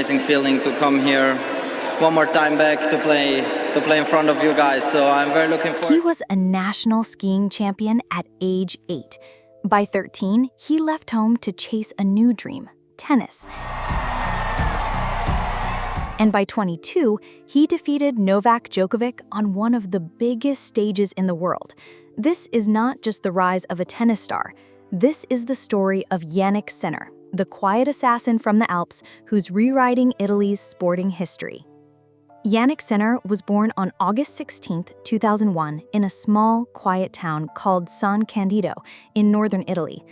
amazing feeling to come here one more time back to play in front of you guys. So I'm very looking forward. He was a national skiing champion at age 8. By 13, he left home to chase a new dream, tennis. And by 22, he defeated Novak Djokovic on one of the biggest stages in the world. This is not just the rise of a tennis star. This is the story of Jannik Sinner, the quiet assassin from the Alps who's rewriting Italy's sporting history. Jannik Sinner was born on August 16, 2001, in a small, quiet town called San Candido in northern Italy.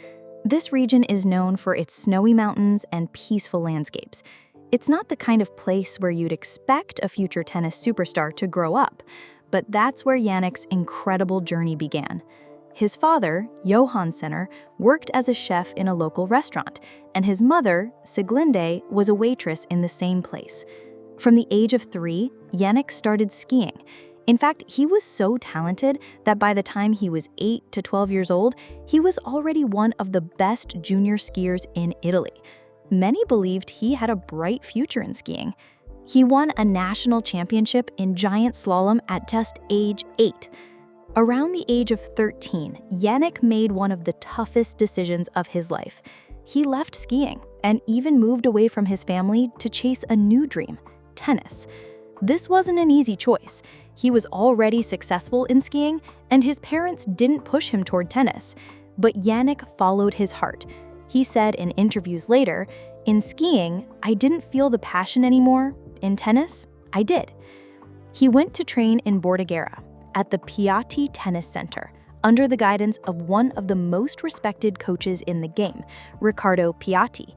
This region is known for its snowy mountains and peaceful landscapes. It's not the kind of place where you'd expect a future tennis superstar to grow up, but that's where Jannik's incredible journey began. His father, Johan Sinner, worked as a chef in a local restaurant, and his mother, Siglinde, was a waitress in the same place. From the age of 3, Jannik started skiing. In fact, he was so talented that by the time he was 8 to 12 years old, he was already one of the best junior skiers in Italy. Many believed he had a bright future in skiing. He won a national championship in giant slalom at just age 8. Around the age of 13, Jannik made one of the toughest decisions of his life. He left skiing and even moved away from his family to chase a new dream, tennis. This wasn't an easy choice. He was already successful in skiing, and his parents didn't push him toward tennis. But Jannik followed his heart. He said in interviews later, "In skiing, I didn't feel the passion anymore. In tennis, I did." He went to train in Bordighera at the Piatti Tennis Center under the guidance of one of the most respected coaches in the game, Riccardo Piatti.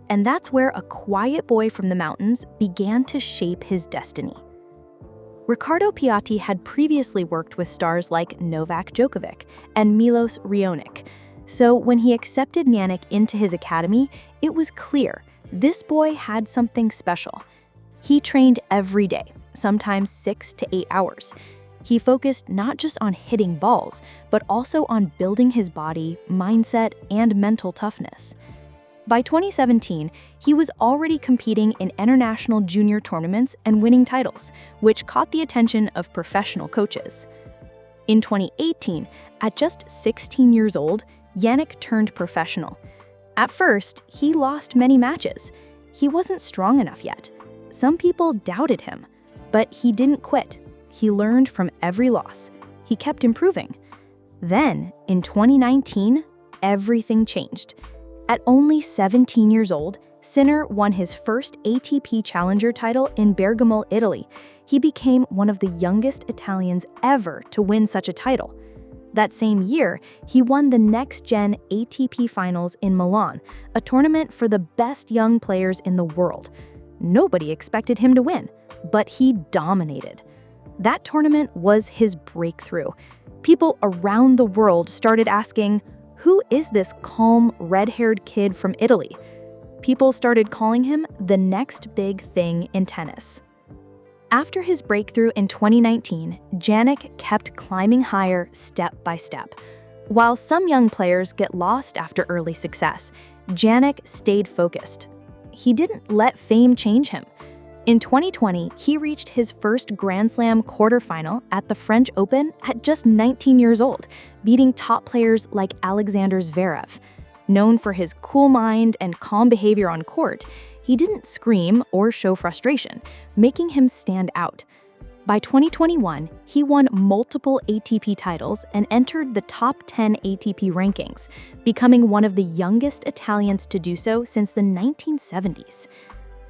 And that's where a quiet boy from the mountains began to shape his destiny. Riccardo Piatti had previously worked with stars like Novak Djokovic and Milos Raonic. So when he accepted Jannik into his academy, it was clear this boy had something special. He trained every day, sometimes 6 to 8 hours. He focused not just on hitting balls, but also on building his body, mindset, and mental toughness. By 2017, he was already competing in international junior tournaments and winning titles, which caught the attention of professional coaches. In 2018, at just 16 years old, Jannik turned professional. At first, he lost many matches. He wasn't strong enough yet. Some people doubted him, but he didn't quit. He learned from every loss. He kept improving. Then, in 2019, everything changed. At only 17 years old, Sinner won his first ATP Challenger title in Bergamo, Italy. He became one of the youngest Italians ever to win such a title. That same year, he won the next-gen ATP Finals in Milan, a tournament for the best young players in the world. Nobody expected him to win, but he dominated. That tournament was his breakthrough. People around the world started asking, "Who is this calm, red-haired kid from Italy?" People started calling him the next big thing in tennis. After his breakthrough in 2019, Jannik kept climbing higher step by step. While some young players get lost after early success, Jannik stayed focused. He didn't let fame change him. In 2020, he reached his first Grand Slam quarterfinal at the French Open at just 19 years old, beating top players like Alexander Zverev. Known for his cool mind and calm behavior on court, he didn't scream or show frustration, making him stand out. By 2021, he won multiple ATP titles and entered the top 10 ATP rankings, becoming one of the youngest Italians to do so since the 1970s.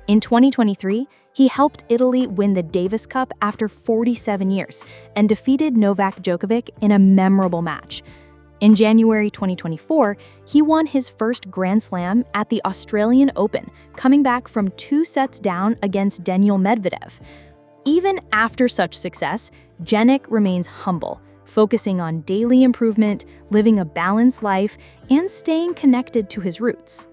In 2023, he helped Italy win the Davis Cup after 47 years and defeated Novak Djokovic in a memorable match. In January 2024, he won his first Grand Slam at the Australian Open, coming back from 2 sets down against Daniil Medvedev. Even after such success, Jannik remains humble, focusing on daily improvement, living a balanced life, and staying connected to his roots.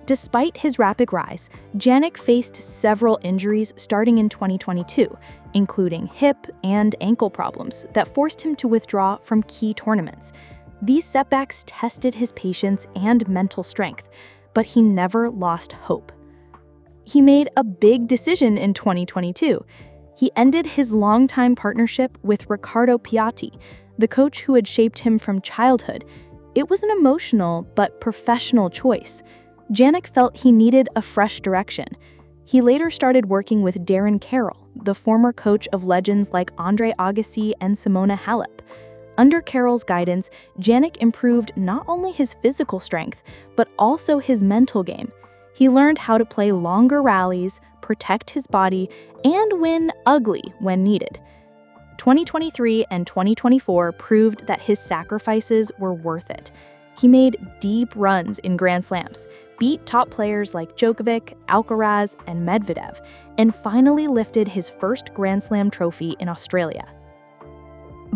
Despite his rapid rise, Jannik faced several injuries starting in 2022, including hip and ankle problems that forced him to withdraw from key tournaments. These setbacks tested his patience and mental strength, but he never lost hope. he made a big decision in 2022. He ended his longtime partnership with Riccardo Piatti, the coach who had shaped him from childhood. It was an emotional but professional choice. Jannik felt he needed a fresh direction. He later started working with Darren Carroll, the former coach of legends like Andre Agassi and Simona Halep. Under Carroll's guidance, Jannik improved not only his physical strength, but also his mental game. He learned how to play longer rallies, protect his body, and win ugly when needed. 2023 and 2024 proved that his sacrifices were worth it. He made deep runs in Grand Slams, beat top players like Djokovic, Alcaraz, and Medvedev, and finally lifted his first Grand Slam trophy in Australia.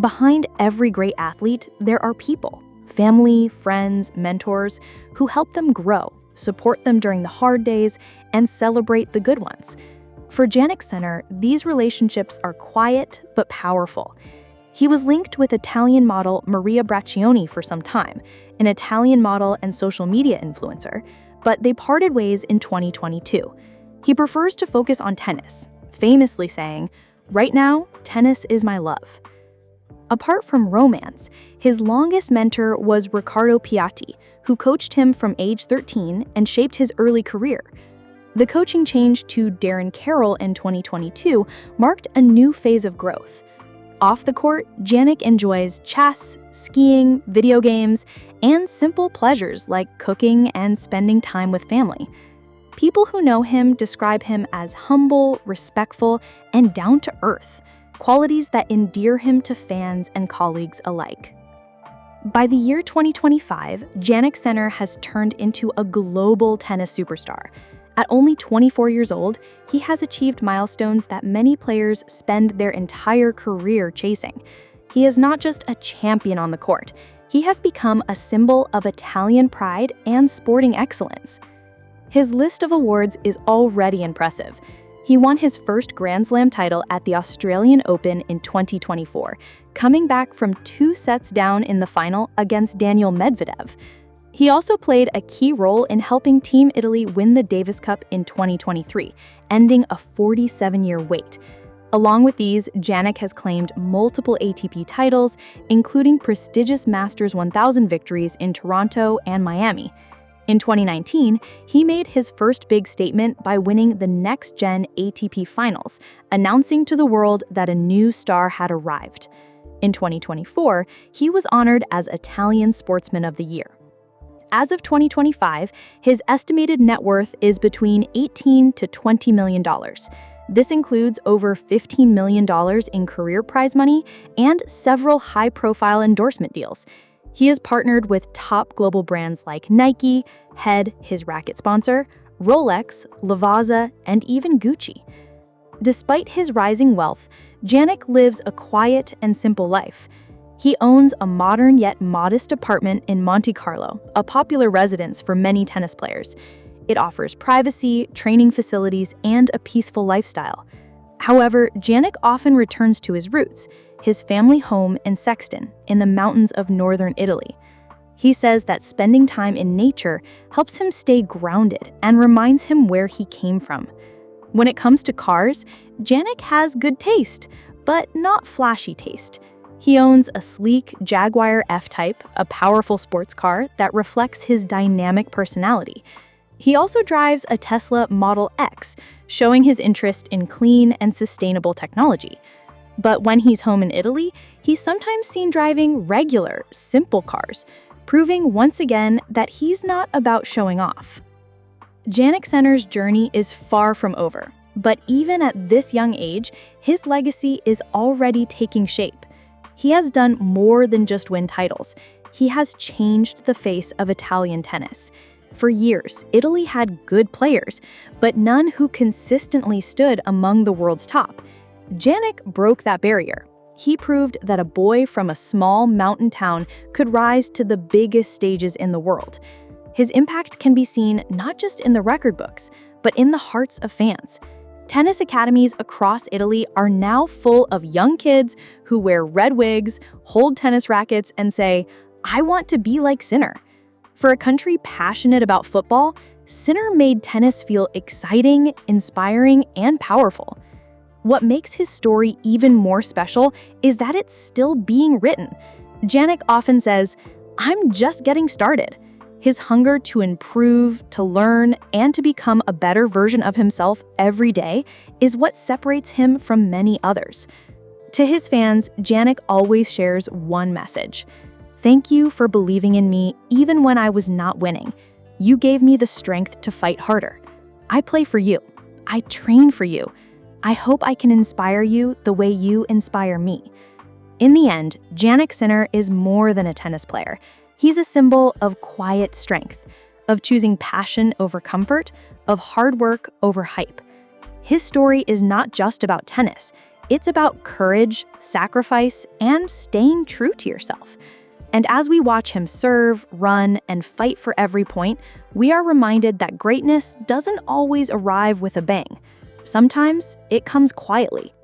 Behind every great athlete, there are people, family, friends, mentors, who help them grow, support them during the hard days, and celebrate the good ones. For Jannik Sinner, these relationships are quiet but powerful. He was linked with Italian model Maria Braccioni for some time, an Italian model and social media influencer, but they parted ways in 2022. He prefers to focus on tennis, famously saying, "Right now, tennis is my love." Apart from romance, his longest mentor was Riccardo Piatti, who coached him from age 13 and shaped his early career. The coaching change to Darren Carroll in 2022 marked a new phase of growth. Off the court, Jannik enjoys chess, skiing, video games, and simple pleasures like cooking and spending time with family. People who know him describe him as humble, respectful, and down-to-earth, qualities that endear him to fans and colleagues alike. By the year 2025, Jannik Sinner has turned into a global tennis superstar. At only 24 years old, he has achieved milestones that many players spend their entire career chasing. He is not just a champion on the court, he has become a symbol of Italian pride and sporting excellence. His list of awards is already impressive. He won his first Grand Slam title at the Australian Open in 2024, coming back from 2 sets down in the final against Daniil Medvedev. He also played a key role in helping Team Italy win the Davis Cup in 2023, ending a 47-year wait. Along with these, Jannik has claimed multiple ATP titles, including prestigious Masters 1000 victories in Toronto and Miami. In 2019, he made his first big statement by winning the next-gen ATP Finals, announcing to the world that a new star had arrived. In 2024, he was honored as Italian Sportsman of the Year. As of 2025, his estimated net worth is between $18 to $20 million. This includes over $15 million in career prize money and several high-profile endorsement deals. He has partnered with top global brands like Nike, Head, his racket sponsor, Rolex, Lavazza, and even Gucci. Despite his rising wealth, Jannik lives a quiet and simple life. He owns a modern yet modest apartment in Monte Carlo, a popular residence for many tennis players. It offers privacy, training facilities, and a peaceful lifestyle. However, Jannik often returns to his roots, his family home in Sexton, in the mountains of northern Italy. He says that spending time in nature helps him stay grounded and reminds him where he came from. When it comes to cars, Jannik has good taste, but not flashy taste. He owns a sleek Jaguar F-Type, a powerful sports car that reflects his dynamic personality. He also drives a Tesla Model X, showing his interest in clean and sustainable technology. But when he's home in Italy, he's sometimes seen driving regular, simple cars, proving once again that he's not about showing off. Jannik Sinner's journey is far from over, but even at this young age, his legacy is already taking shape. He has done more than just win titles. He has changed the face of Italian tennis. For years, Italy had good players, but none who consistently stood among the world's top. Jannik broke that barrier. He proved that a boy from a small mountain town could rise to the biggest stages in the world. His impact can be seen not just in the record books, but in the hearts of fans. Tennis academies across Italy are now full of young kids who wear red wigs, hold tennis rackets, and say, "I want to be like Sinner." For a country passionate about football, Sinner made tennis feel exciting, inspiring, and powerful. What makes his story even more special is that it's still being written. Jannik often says, "I'm just getting started." His hunger to improve, to learn, and to become a better version of himself every day is what separates him from many others. To his fans, Jannik always shares one message: "Thank you for believing in me even when I was not winning. You gave me the strength to fight harder. I play for you. I train for you. I hope I can inspire you the way you inspire me." In the end, Jannik Sinner is more than a tennis player. He's a symbol of quiet strength, of choosing passion over comfort, of hard work over hype. His story is not just about tennis. It's about courage, sacrifice, and staying true to yourself. And as we watch him serve, run, and fight for every point, we are reminded that greatness doesn't always arrive with a bang. Sometimes it comes quietly,